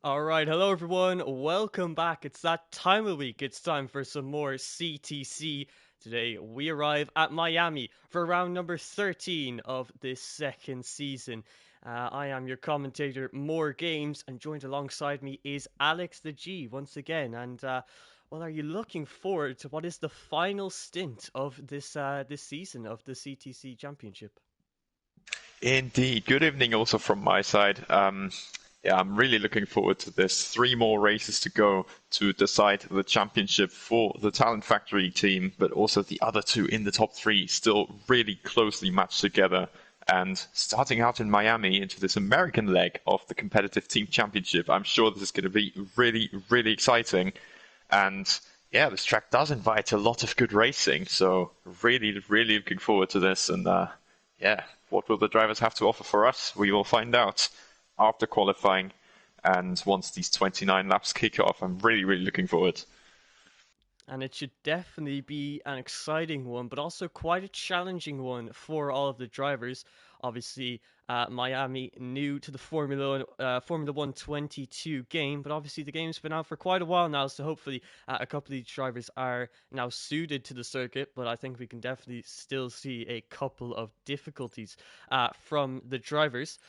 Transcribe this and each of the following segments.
All right, hello everyone. Welcome back. It's that time of week. It's time for some more CTC. Today we arrive at Miami for round number 13 of this second season. I am your commentator, More Games, and joined alongside me is Alex the G once again. Are you looking forward to what is the final stint of this season of the CTC Championship? Indeed. Good evening also from my side. I'm really looking forward to this. Three more races to go to decide the championship for the Talent Factory team, but also the other two in the top three still really closely matched together. And starting out in Miami into this American leg of the competitive team championship, I'm sure this is going to be really, really exciting. And yeah, this track does invite a lot of good racing, so really, really looking forward to this. And yeah, what will the drivers have to offer for us? We will find out after qualifying and once these 29 laps kick off. I'm really, really looking forward. And it should definitely be an exciting one, but also quite a challenging one for all of the drivers. Obviously, Miami new to the Formula One 22 game, but obviously the game's been out for quite a while now, so hopefully a couple of these drivers are now suited to the circuit. But I think we can definitely still see a couple of difficulties from the drivers.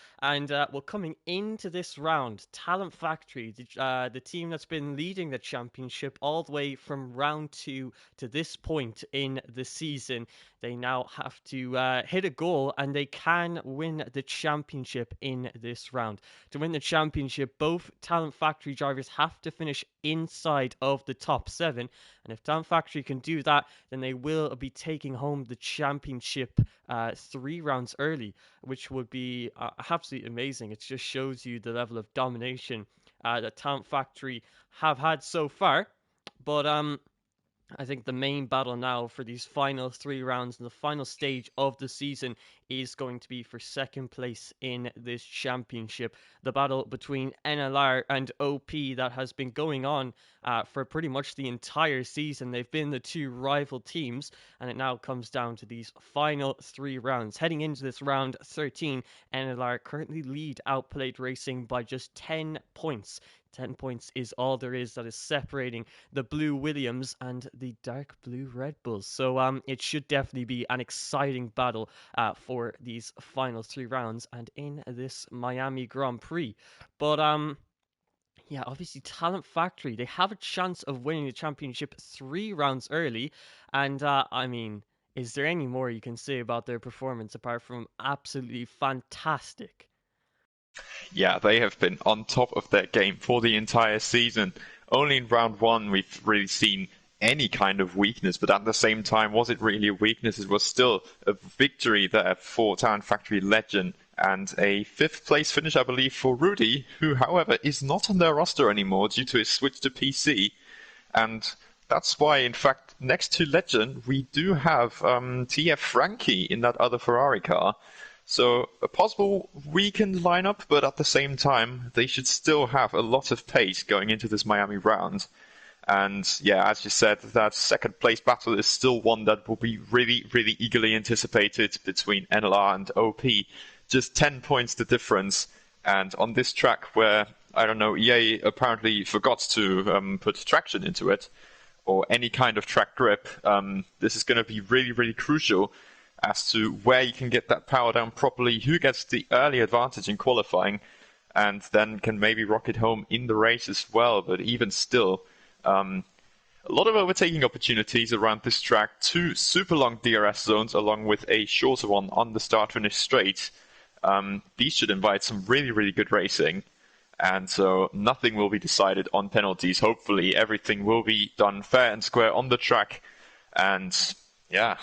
Coming into this round, Talent Factory, the team that's been leading the championship all the way from round two to this point in the season, they now have to hit a goal and they can win the championship in this round. To win the championship, both Talent Factory drivers have to finish inside of the top seven. And if Talent Factory can do that, then they will be taking home the championship 3 rounds early, which would be absolutely amazing. It just shows you the level of domination that Talent Factory have had so far. But I think the main battle now for these final 3 rounds and the final stage of the season is going to be for second place in this championship. The battle between NLR and OP that has been going on for pretty much the entire season. They've been the two rival teams, and it now comes down to these final 3 rounds. Heading into this round 13, NLR currently lead Outplayed Racing by just 10 points. 10 points is all there is that is separating the Blue Williams and the dark blue Red Bulls. So it should definitely be an exciting battle for these final 3 rounds and in this Miami Grand Prix. But yeah, obviously Talent Factory, they have a chance of winning the championship 3 rounds early. Is there any more you can say about their performance apart from absolutely fantastic? Yeah, they have been on top of their game for the entire season. Only in round one we've really seen any kind of weakness, but at the same time, was it really a weakness? It was still a victory there for Talent Factory Legend and a fifth place finish, I believe, for Rudy, who, however, is not on their roster anymore due to his switch to PC. And that's why, in fact, next to Legend, we do have TF Frankie in that other Ferrari car. So a possible weakened lineup, but at the same time, they should still have a lot of pace going into this Miami round. And yeah, as you said, that second place battle is still one that will be really, really eagerly anticipated between NLR and OP. Just 10 points the difference. And on this track where, I don't know, EA apparently forgot to put traction into it, or any kind of track grip, this is going to be really, really crucial as to where you can get that power down properly, who gets the early advantage in qualifying, and then can maybe rocket home in the race as well. But even still, a lot of overtaking opportunities around this track, two super long DRS zones along with a shorter one on the start-finish straight. These should invite some really, really good racing. And so nothing will be decided on penalties. Hopefully everything will be done fair and square on the track. And yeah,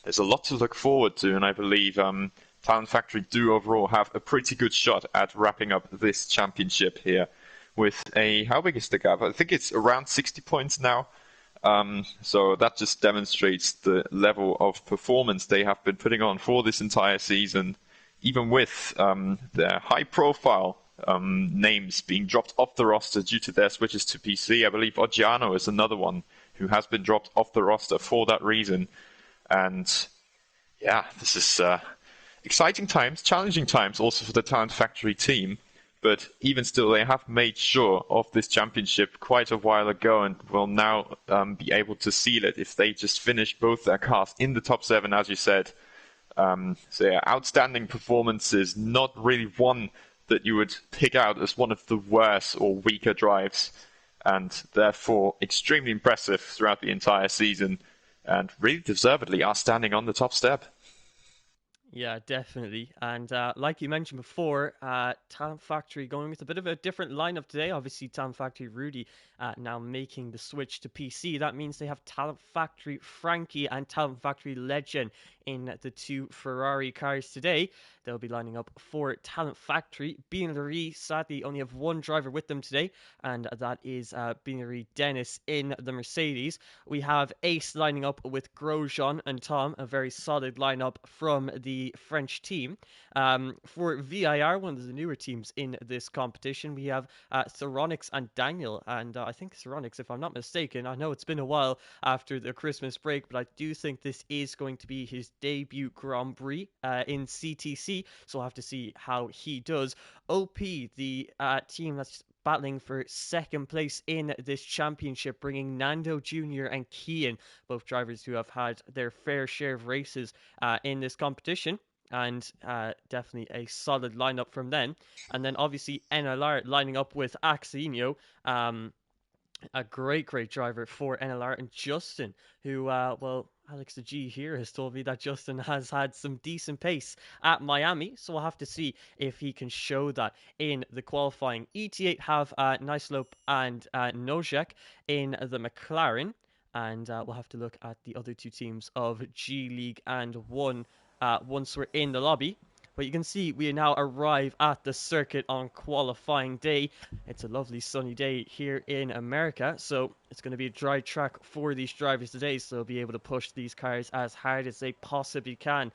there's a lot to look forward to, and I believe Talent Factory do overall have a pretty good shot at wrapping up this championship here with how big is the gap? I think it's around 60 points now. So that just demonstrates the level of performance they have been putting on for this entire season, even with their high-profile names being dropped off the roster due to their switches to PC. I believe Oggiano is another one who has been dropped off the roster for that reason. And yeah, this is exciting times, challenging times also for the Talent Factory team. But even still, they have made sure of this championship quite a while ago and will now be able to seal it if they just finish both their cars in the top 7, as you said. So yeah, outstanding performances, not really one that you would pick out as one of the worst or weaker drives, and therefore extremely impressive throughout the entire season, and really deservedly are standing on the top step. Yeah, definitely. And like you mentioned before, Talent Factory going with a bit of a different lineup today. Obviously, Talent Factory Rudy now making the switch to PC. That means they have Talent Factory Frankie and Talent Factory Legend in the 2 Ferrari cars today. They'll be lining up for Talent Factory. Binary sadly only have one driver with them today, and that is Binary Dennis in the Mercedes. We have Ace lining up with Grosjean and Tom, a very solid lineup from the French team. For VIR, one of the newer teams in this competition, we have Theronix and Daniel. And I think Theronix, if I'm not mistaken, I know it's been a while after the Christmas break, but I do think this is going to be his debut Grand Prix in CTC. So we'll have to see how he does. OP, the team that's battling for second place in this championship, bringing Nando Jr. and Kian, both drivers who have had their fair share of races in this competition. And definitely a solid lineup from them. And then obviously NLR lining up with Axinio, a great driver for NLR, and Justin, who, well, Alex the G here has told me that Justin has had some decent pace at Miami, so we'll have to see if he can show that in the qualifying. ET8 have Nicelope and Nojek in the McLaren, and we'll have to look at the other 2 teams of G League and 1 once we're in the lobby. But you can see we now arrive at the circuit on qualifying day. It's a lovely sunny day here in America, so it's going to be a dry track for these drivers today, so they'll be able to push these cars as hard as they possibly can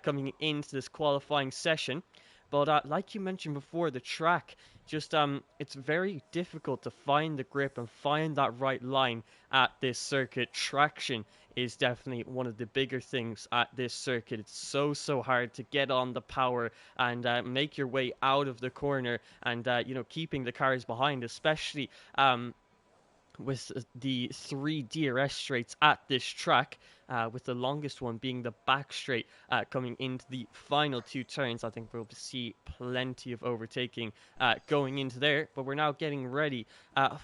coming into this qualifying session. But like you mentioned before, the track just it's very difficult to find the grip and find that right line at this circuit. Traction is definitely one of the bigger things at this circuit. It's so hard to get on the power and make your way out of the corner, and keeping the cars behind, especially with the 3 DRS straights at this track, with the longest one being the back straight coming into the final 2 turns. I think we'll see plenty of overtaking going into there, but we're now getting ready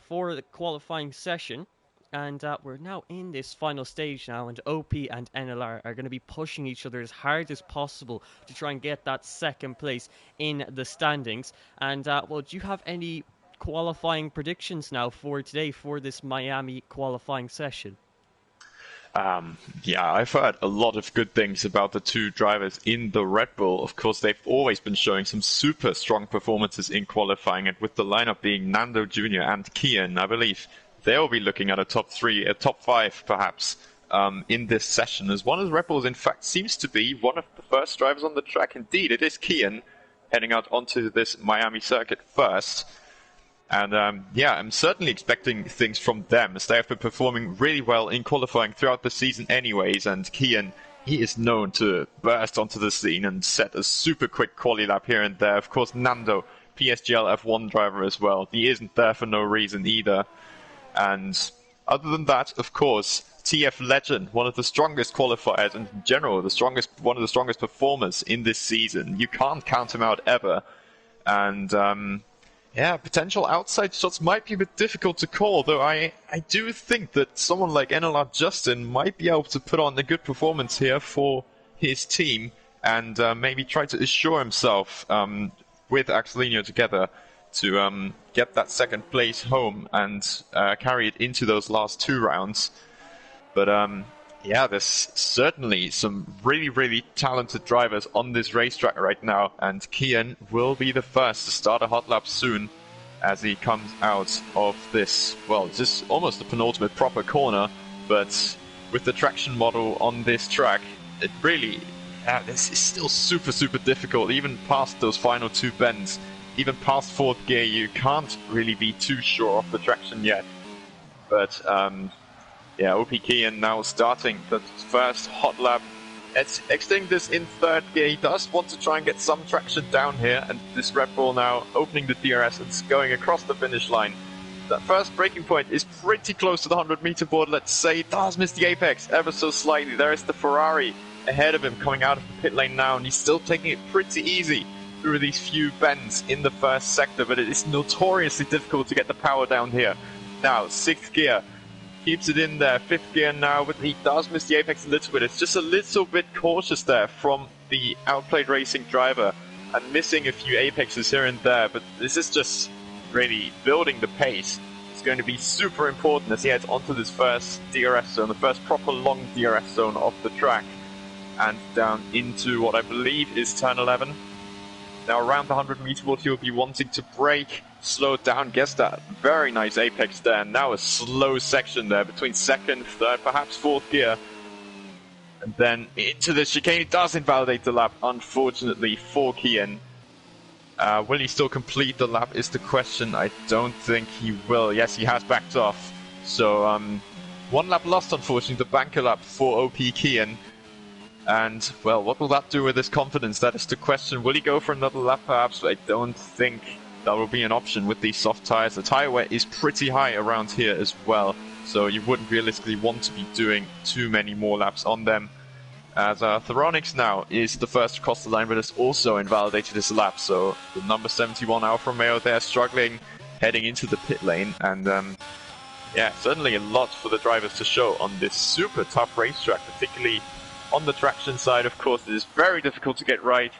for the qualifying session. And we're now in this final stage now, and OP and NLR are going to be pushing each other as hard as possible to try and get that second place in the standings. And, well, do you have any qualifying predictions now for today for this Miami qualifying session? Yeah, I've heard a lot of good things about the 2 drivers in the Red Bull. Of course, they've always been showing some super strong performances in qualifying, and with the lineup being Nando Jr. and Kian, I believe they'll be looking at a top 3, a top 5 perhaps, in this session, as one of the Red Bulls, in fact, seems to be one of the first drivers on the track. Indeed, it is Kian heading out onto this Miami circuit first. And yeah, I'm certainly expecting things from them, as they have been performing really well in qualifying throughout the season anyways. And Kian, he is known to burst onto the scene and set a super quick quali lap here and there. Of course, Nando, PSGL F1 driver as well. He isn't there for no reason either. And other than that, of course, TF Legend, one of the strongest qualifiers, and in general, one of the strongest performers in this season. You can't count him out ever. And yeah, potential outside shots might be a bit difficult to call, though I do think that someone like NLR Justin might be able to put on a good performance here for his team, and maybe try to assure himself with Axelinho together to get that second place home and carry it into those last 2 rounds. But yeah, there's certainly some really talented drivers on this racetrack right now, and Kian will be the first to start a hot lap soon as he comes out of this, well, just almost the penultimate proper corner. But with the traction model on this track, it really, this is still super difficult, even past those final 2 bends. Even past 4th gear, you can't really be too sure of the traction yet. But yeah, OP Kian now starting the first hot lap exiting this in third gear. He does want to try and get some traction down here, and this Red Bull now opening the DRS and going across the finish line. That first braking point is pretty close to the 100-meter board, let's say. It does miss the apex ever so slightly. There is the Ferrari ahead of him coming out of the pit lane now, and he's still taking it pretty easy through these few bends in the first sector, but it is notoriously difficult to get the power down here. Now, 6th gear. Keeps it in there, 5th gear now, but he does miss the apex a little bit. It's just a little bit cautious there from the outplayed racing driver and missing a few apexes here and there, but this is just really building the pace. It's going to be super important as he heads onto this first DRS zone, the first proper long DRS zone of the track, and down into what I believe is turn 11. Now around the 100-meter board he'll be wanting to brake, slow it down, gets that very nice apex there. Now a slow section there between 2nd, 3rd, perhaps 4th gear. And then into the chicane. It does invalidate the lap, unfortunately, for Kian. Will he still complete the lap is the question. I don't think he will. Yes, he has backed off. So, 1 lap lost, unfortunately, the banker lap for OP Kian. And, well, what will that do with his confidence? That is the question. Will he go for another lap, perhaps? I don't think that will be an option with these soft tyres. The tyre wear is pretty high around here as well, so you wouldn't realistically want to be doing too many more laps on them. As Theronix now is the first to cross the line, but has also invalidated his lap, so the number 71 Alfa Romeo there struggling heading into the pit lane, and yeah, certainly a lot for the drivers to show on this super tough racetrack, particularly on the traction side. Of course, it is very difficult to get right.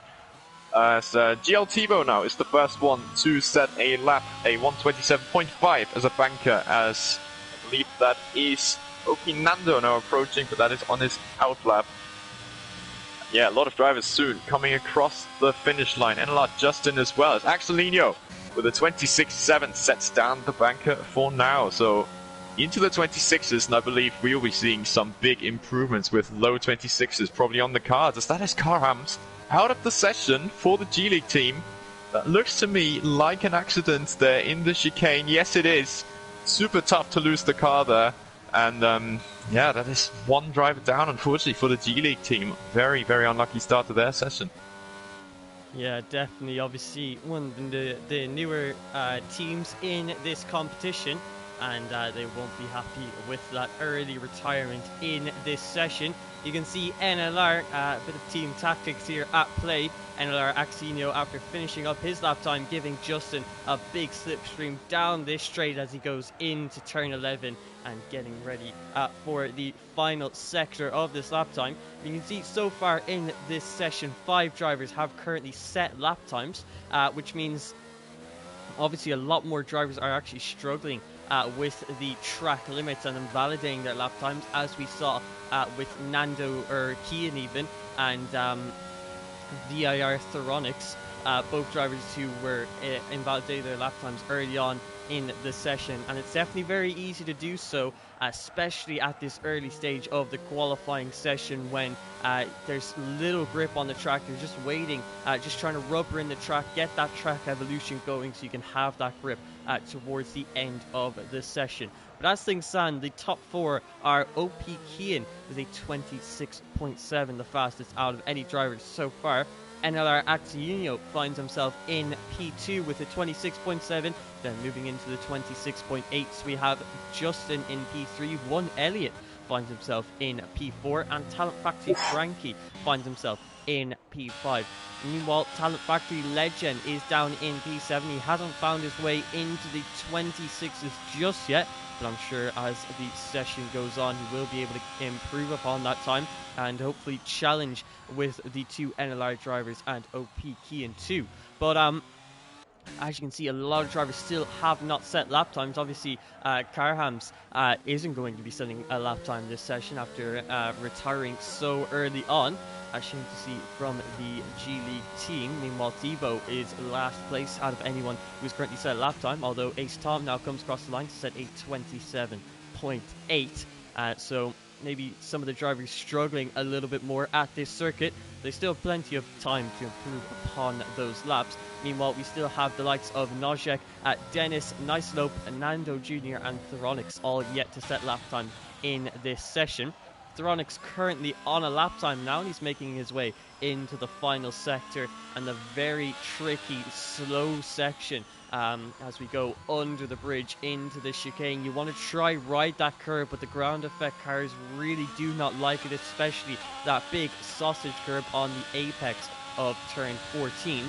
As GL Tebow now is the first one to set a lap, a 127.5 as a banker, as I believe that is Oki Nando now approaching, but that is on his out lap. Yeah, a lot of drivers soon coming across the finish line. NLR Justin as well as Axelinho with a 26.7 sets down the banker for now. So into the 26s, and I believe we'll be seeing some big improvements with low 26s probably on the cards, as that is Carhams out of the session for the G League team. That looks to me like an accident there in the chicane. Yes, it is. Super tough to lose the car there. And yeah, that is 1 driver down, unfortunately, for the G League team. Very, very unlucky start to their session. Yeah, definitely. Obviously, one of the newer teams in this competition, and they won't be happy with that early retirement in this session. You can see NLR, a bit of team tactics here at play. NLR Axinio, after finishing up his lap time, giving Justin a big slipstream down this straight as he goes into turn 11 and getting ready for the final sector of this lap time. You can see so far in this session, 5 drivers have currently set lap times, which means obviously a lot more drivers are actually struggling with the track limits and invalidating their lap times, as we saw with Nando or Kian even, and VIR Theronix, both drivers who were invalidating their lap times early on in the session. And it's definitely very easy to do so, especially at this early stage of the qualifying session when there's little grip on the track. You're just waiting, just trying to rubber in the track, get that track evolution going so you can have that grip towards the end of the session. But as things stand, the top 4 are OP Kian with a 26.7, the fastest out of any driver so far. NLR Axinho finds himself in P2 with a 26.7, then moving into the 26.8. So we have Justin in P3, 1 Elliott finds himself in P4, and Talent Factory Frankie finds himself in P5. Meanwhile, Talent Factory Legend is down in P7. He hasn't found his way into the 26s just yet, but I'm sure as the session goes on, he will be able to improve upon that time and hopefully challenge with the 2 NLR drivers and OP Kian too. But as you can see, a lot of drivers still have not set lap times. Obviously, Carhams isn't going to be setting a lap time this session after retiring so early on, as you can see from the G League team. Meanwhile, Thibaut is last place out of anyone who's currently set a lap time, although Ace Tom now comes across the line to set a 27.8. So maybe some of the drivers struggling a little bit more at this circuit. They still have plenty of time to improve upon those laps. Meanwhile, we still have the likes of Nojek, Dennis, Nicelope, Nando Jr. and Theronix all yet to set lap time in this session. Thronix currently on a lap time now, and he's making his way into the final sector and the very tricky, slow section. As we go under the bridge into the chicane, you want to try ride that curve, but the ground effect cars really do not like it, especially that big sausage curve on the apex of turn 14.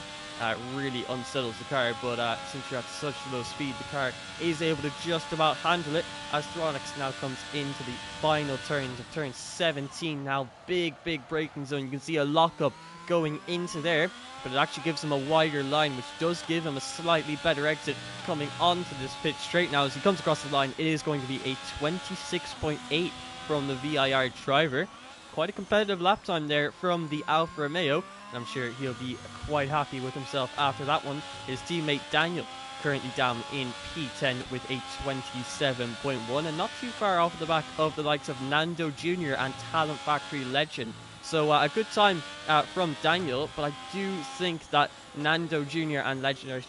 Really unsettles the car, but since you're at such low speed, the car is able to just about handle it as Thronix now comes into the final turns of turn 17. Now big braking zone. You can see a lockup going into there, but it actually gives him a wider line, which does give him a slightly better exit coming onto this pit straight. Now as he comes across the line, it is going to be a 26.8 from the VIR driver. Quite a competitive lap time there from the Alfa Romeo. I'm sure he'll be quite happy with himself after that one. His teammate Daniel currently down in P10 with a 27.1, and not too far off the back of the likes of Nando Jr. and Talent Factory legend. So a good time from Daniel, but I do think that Nando Jr. and Legend are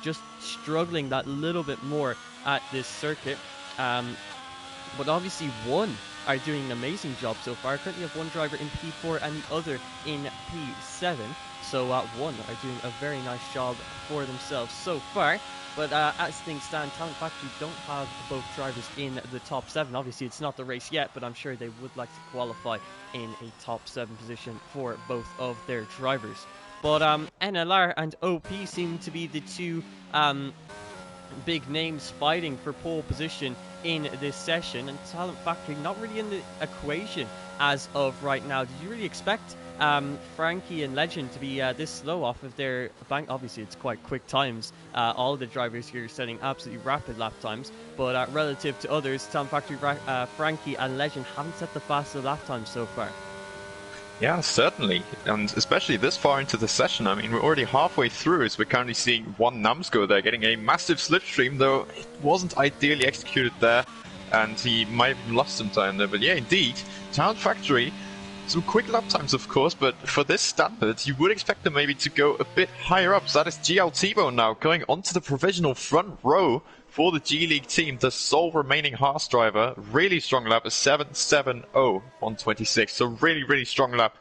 just struggling that little bit more at this circuit. But obviously one are doing an amazing job so far. Currently have one driver in P4 and the other in P7. So one are doing a very nice job for themselves so far. But as things stand, Talent Factory don't have both drivers in the top 7. Obviously it's not the race yet, but I'm sure they would like to qualify in a top 7 position for both of their drivers. But NLR and OP seem to be the two big names fighting for pole position in this session, and Talent Factory not really in the equation as of right now. Did you really expect Frankie and Legend to be this slow off of their bank? Obviously it's quite quick times. All the drivers here are setting absolutely rapid lap times, but relative to others, Talent Factory, Frankie and Legend haven't set the fastest lap times so far. Yeah, certainly, and especially this far into the session. I mean, we're already halfway through, as we're currently seeing one Numsco there getting a massive slipstream, though it wasn't ideally executed there, and he might have lost some time there. But yeah, indeed, Talent Factory, some quick lap times, of course, but for this standard, you would expect them maybe to go a bit higher up. So that is GL T-Bone now going onto the provisional front row for the G League team, the sole remaining Haas driver. Really strong lap, a 7.70 on 26. So really strong lap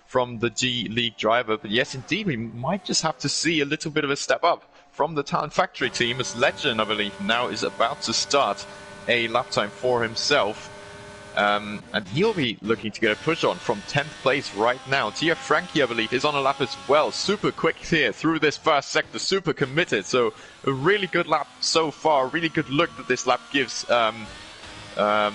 from the G League driver. But yes, indeed, we might just have to see a little bit of a step up from the Talent Factory team, as Legend, I believe, now is about to start a lap time for himself. And he'll be looking to get a push on from 10th place right now. TF Frankie, I believe, is on a lap as well. Super quick here through this first sector, super committed. So a really good lap so far, really good look that this lap gives my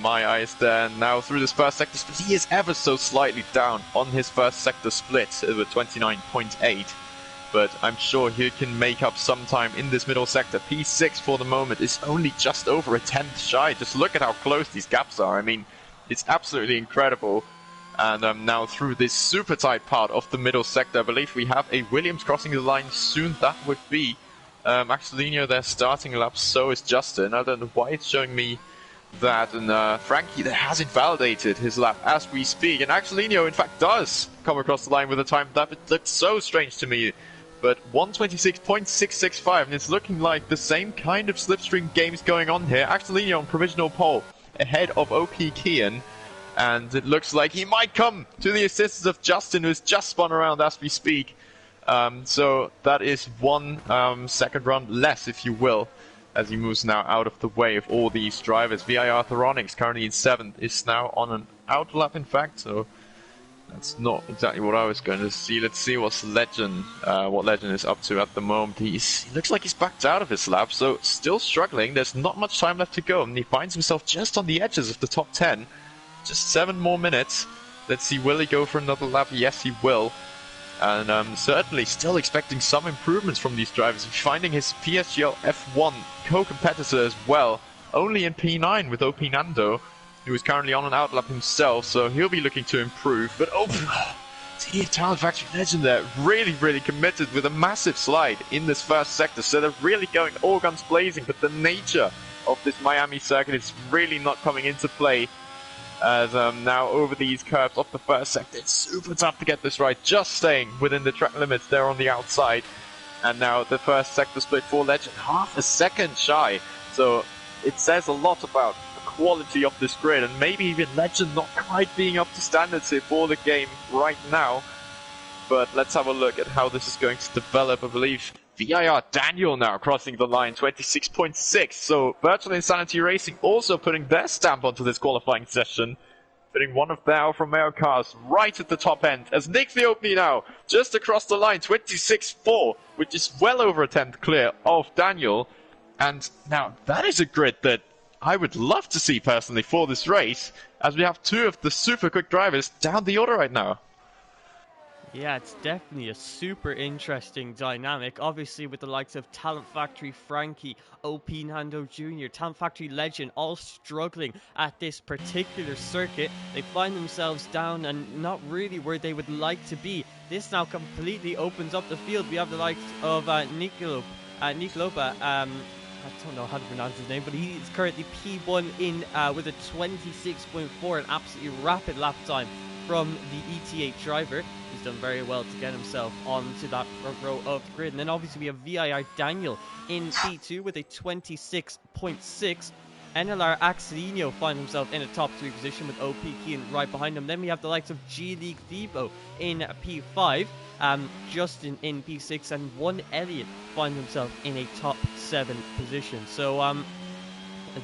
eyes there. Now through this first sector split, he is ever so slightly down on his first sector split with 29.8. But I'm sure he can make up sometime in this middle sector. P6 for the moment is only just over a 10th shy. Just look at how close these gaps are. I mean, it's absolutely incredible. And now through this super tight part of the middle sector, I believe we have a Williams crossing the line soon. That would be Axelinho there starting lap, so is Justin. I don't know why it's showing me that. And Frankie there has invalidated his lap as we speak. And Axelinho, in fact, does come across the line with a time that looked so strange to me. But 126.665, and it's looking like the same kind of slipstream games going on here. Axelinho on provisional pole, ahead of OP Kian, and it looks like he might come to the assistance of Justin, who's just spun around as we speak. So that is one second run less, if you will, as he moves now out of the way of all these drivers. VIR Theronix, currently in 7th, is now on an outlap, in fact, so that's not exactly what I was going to see. Let's see what Legend is up to at the moment. He looks like he's backed out of his lap, so still struggling. There's not much time left to go, and he finds himself just on the edges of the top 10. Just 7 more minutes. Let's see, will he go for another lap? Yes, he will. And certainly still expecting some improvements from these drivers. Finding his PSGL F1 co-competitor as well, only in P9 with OP Nando, who is currently on an outlap himself, so he'll be looking to improve. But see, Talent Factory Legend there, really committed with a massive slide in this first sector. So they're really going all guns blazing, but the nature of this Miami circuit is really not coming into play. As now over these curves of the first sector, it's super tough to get this right, just staying within the track limits there on the outside. And now the first sector split for Legend, half a second shy. So it says a lot about the quality of this grid, and maybe even Legend not quite being up to standards here for the game right now. But let's have a look at how this is going to develop. I believe VIR Daniel now crossing the line, 26.6. So Virtual Insanity Racing also putting their stamp onto this qualifying session. Putting one of their Alfa Romeo cars right at the top end, as Nick Leopni now just across the line, 26.4, which is well over a tenth clear of Daniel. And now that is a grid that I would love to see personally for this race, as we have two of the super quick drivers down the order right now. Yeah, it's definitely a super interesting dynamic. Obviously, with the likes of Talent Factory Frankie, OP Nando Jr., Talent Factory Legend, all struggling at this particular circuit. They find themselves down and not really where they would like to be. This now completely opens up the field. We have the likes of Nicola. I don't know how to pronounce his name, but he is currently P1 in with a 26.4, an absolutely rapid lap time from the ET8 driver. He's done very well to get himself onto that front row of the grid. And then obviously we have VIR Daniel in P2 with a 26.6. NLR Axelino find himself in a top 3 position with OP Keane right behind him. Then we have the likes of G League Thebo in P5, Justin in P6, and one Elliott find himself in a top 7 position. So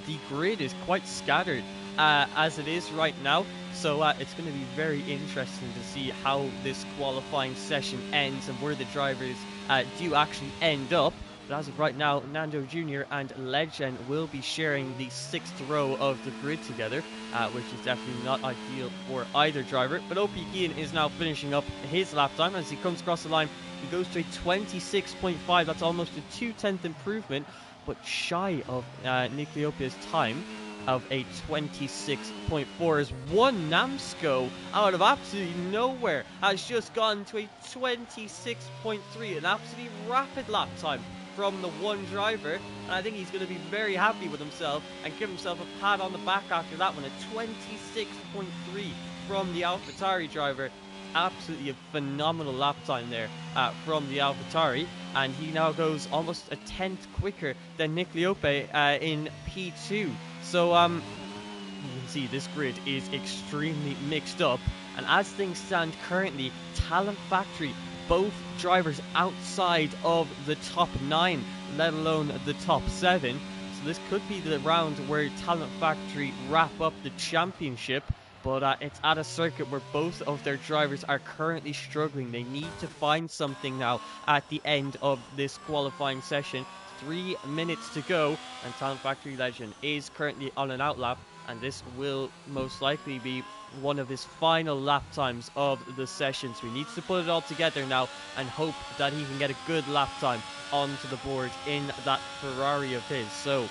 the grid is quite scattered as it is right now. So it's going to be very interesting to see how this qualifying session ends and where the drivers do actually end up. But as of right now, Nando Jr. and Legend will be sharing the 6th row of the grid together, which is definitely not ideal for either driver. But OP Keane is now finishing up his lap time as he comes across the line. He goes to a 26.5. That's almost a 2/10 improvement, but shy of Nick Leopia's time of a 26.4, as one Namsco out of absolutely nowhere has just gone to a 26.3, an absolutely rapid lap time from the one driver, and I think he's going to be very happy with himself and give himself a pat on the back after that one. A 26.3 from the AlphaTauri driver. Absolutely a phenomenal lap time there from the AlphaTauri, and he now goes almost a tenth quicker than Nick Leope in P2. So you can see this grid is extremely mixed up, and as things stand currently, Talent Factory, both drivers outside of the top 9, let alone the top 7. So this could be the round where Talent Factory wrap up the championship. But it's at a circuit where both of their drivers are currently struggling. They need to find something now at the end of this qualifying session. 3 minutes to go, and Talent Factory Legend is currently on an outlap, and this will most likely be one of his final lap times of the session. So he needs to put it all together now and hope that he can get a good lap time onto the board in that Ferrari of his. So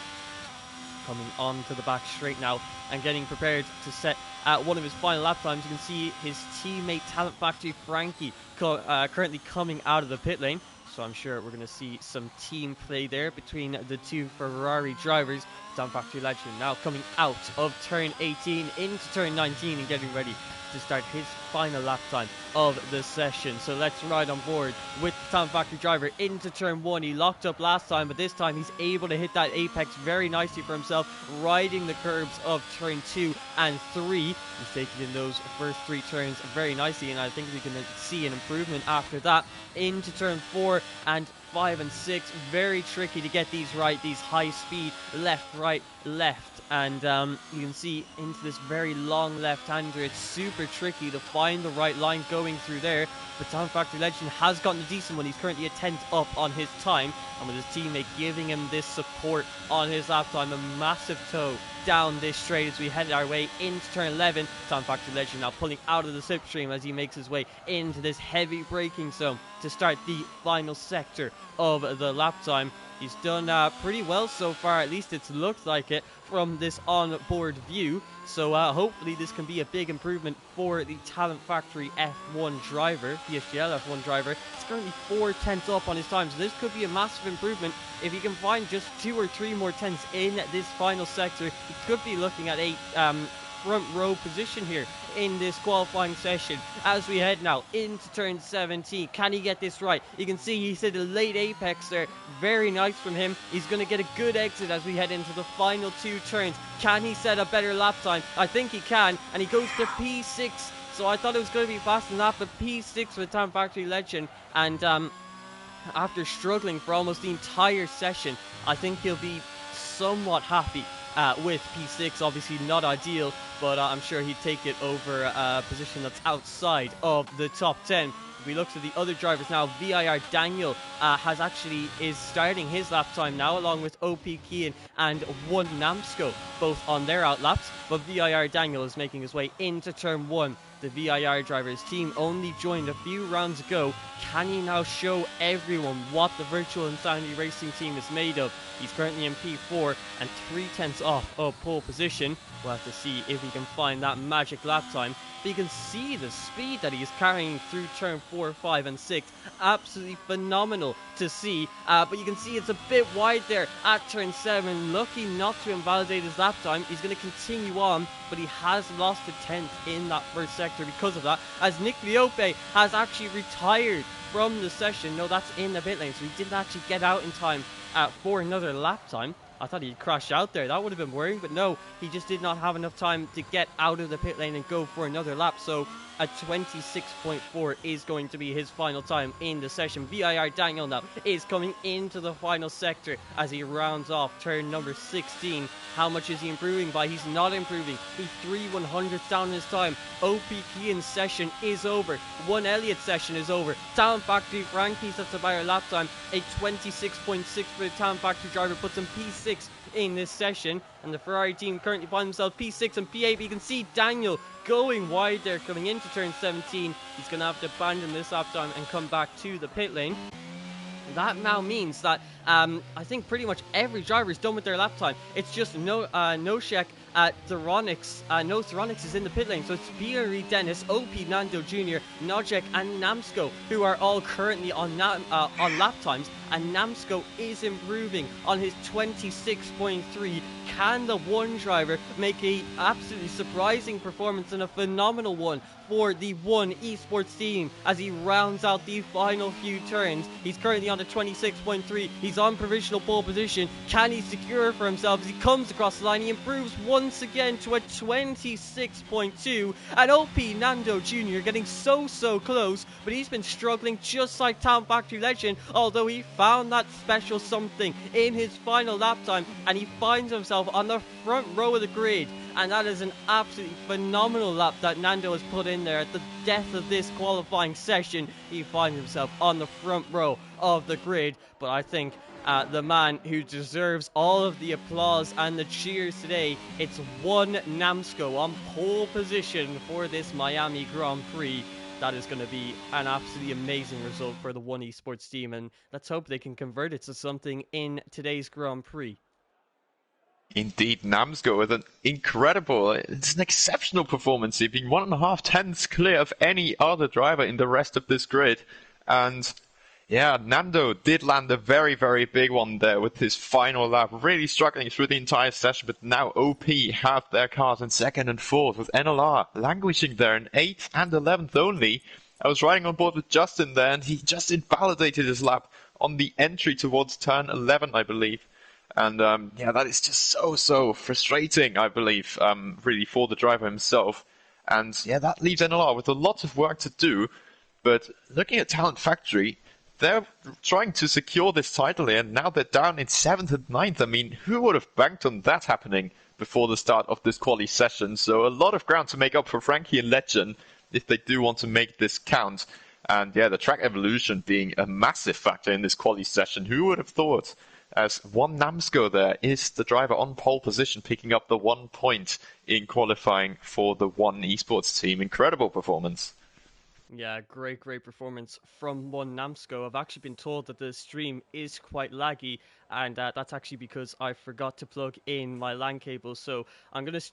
coming on to the back straight now and getting prepared to set one of his final lap times. You can see his teammate Talent Factory Frankie currently coming out of the pit lane. So I'm sure we're going to see some team play there between the two Ferrari drivers. Talent Factory Legend now coming out of turn 18 into turn 19 and getting ready to start his final lap time of the session. So let's ride on board with the Talent Factory driver into turn 1. He locked up last time, but this time he's able to hit that apex very nicely for himself, riding the curbs of turn 2 and 3. He's taking in those first 3 turns very nicely, and I think we can see an improvement after that into turn 4 and 5 and 6. Very tricky to get these right, these high speed left, right, left. And you can see into this very long left-hander, it's super tricky to find the right line going through there. But Talent Factory Legend has gotten a decent one. He's currently a tenth up on his time, and with his teammate giving him this support on his lap time, a massive toe down this straight as we head our way into turn 11. Talent Factory Legend now pulling out of the slipstream as he makes his way into this heavy braking zone to start the final sector of the lap time. He's done pretty well so far, at least it's looked like it from this on-board view. So hopefully this can be a big improvement for the Talent Factory F1 driver, PSGL F1 driver. It's currently 4 tenths up on his time, so this could be a massive improvement. If he can find just 2 or 3 more tenths in this final sector, he could be looking at a front row position here in this qualifying session as we head now into turn 17. Can he get this right? You can see he's hit a late apex there. Very nice from him. He's going to get a good exit as we head into the final two turns. Can he set a better lap time? I think he can, and he goes to P6. So I thought it was going to be fast enough, but P6 with Town Factory Legend, and after struggling for almost the entire session, I think he'll be somewhat happy with P6. Obviously not ideal, but I'm sure he'd take it over a position that's outside of the top 10. If we look to the other drivers now, VIR Daniel is starting his lap time now, along with OP Kian and one Namsco, both on their outlaps. But VIR Daniel is making his way into turn 1. The VIR driver's team only joined a few rounds ago. Can he now show everyone what the Virtual Insanity Racing team is made of? He's currently in P4 and 3/10 off of pole position. We'll have to see if he can find that magic lap time. But you can see the speed that he is carrying through turn 4, 5 and 6. Absolutely phenomenal to see. But you can see it's a bit wide there at turn 7. Lucky not to invalidate his lap time. He's going to continue on, but he has lost a 10th in that first sector because of that, as Nick Liope has actually retired from the session. No, that's in the pit lane, so he didn't actually get out in time for another lap time. I thought he'd crash out there. That would have been worrying, but no, he just did not have enough time to get out of the pit lane and go for another lap. So a 26.4 is going to be his final time in the session. VIR Daniel now is coming into the final sector as he rounds off turn number 16. How much is he improving by? He's not improving. He's 3/100ths down his time. OP Kian's session is over. One Elliott session is over. Town Factory Frankie's that's about a lap time. A 26.6 for the Town Factory driver puts him P6 in this session, and the Ferrari team currently find themselves P6 and P8. But you can see Daniel going wide there coming into turn 17. He's going to have to abandon this lap time and come back to the pit lane. That now means that I think pretty much every driver is done with their lap time. It's just Noshek, Theronix. No, Theronix is in the pit lane, so it's Biari Dennis, OP Nando Jr., Nojek, and Namsco, who are all currently on lap times. And Namsco is improving on his 26.3. Can the one driver make a absolutely surprising performance and a phenomenal one for the one esports team as he rounds out the final few turns? He's currently on a 26.3. He's on provisional pole position. Can he secure for himself as he comes across the line? He improves once again to a 26.2. And OP Nando Jr. getting so close, but he's been struggling just like Town Factory Legend, although he found that special something in his final lap time, and he finds himself on the front row of the grid. And that is an absolutely phenomenal lap that Nando has put in there at the death of this qualifying session. He finds himself on the front row of the grid. But I think the man who deserves all of the applause and the cheers today, it's one Namsco on pole position for this Miami Grand Prix. That is going to be an absolutely amazing result for the One Esports team, and let's hope they can convert it to something in today's Grand Prix. Indeed, Namsco with an it's an exceptional performance. He's been 1.5 tenths clear of any other driver in the rest of this grid. And yeah, Nando did land a very big one there with his final lap, really struggling through the entire session. But now OP have their cars in 2nd and 4th, with NLR languishing there in 8th and 11th only. I was riding on board with Justin there, and he just invalidated his lap on the entry towards turn 11, I believe. And yeah, that is just so frustrating, I believe, really for the driver himself. And yeah, that leaves NLR with a lot of work to do. But looking at Talent Factory, they're trying to secure this title here, and now they're down in 7th and 9th. I mean, who would have banked on that happening before the start of this quali session? So a lot of ground to make up for Frankie and Legend if they do want to make this count. And yeah, the track evolution being a massive factor in this quali session. Who would have thought? As one Namsco there is the driver on pole position, picking up the 1 point in qualifying for the One Esports team. Incredible performance. Yeah, great performance from one Namsco. I've actually been told that the stream is quite laggy, and that's actually because I forgot to plug in my LAN cable. So I'm going to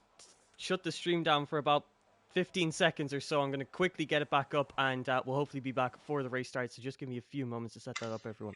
shut the stream down for about 15 seconds or so. I'm going to quickly get it back up, and we'll hopefully be back before the race starts. So just give me a few moments to set that up, everyone.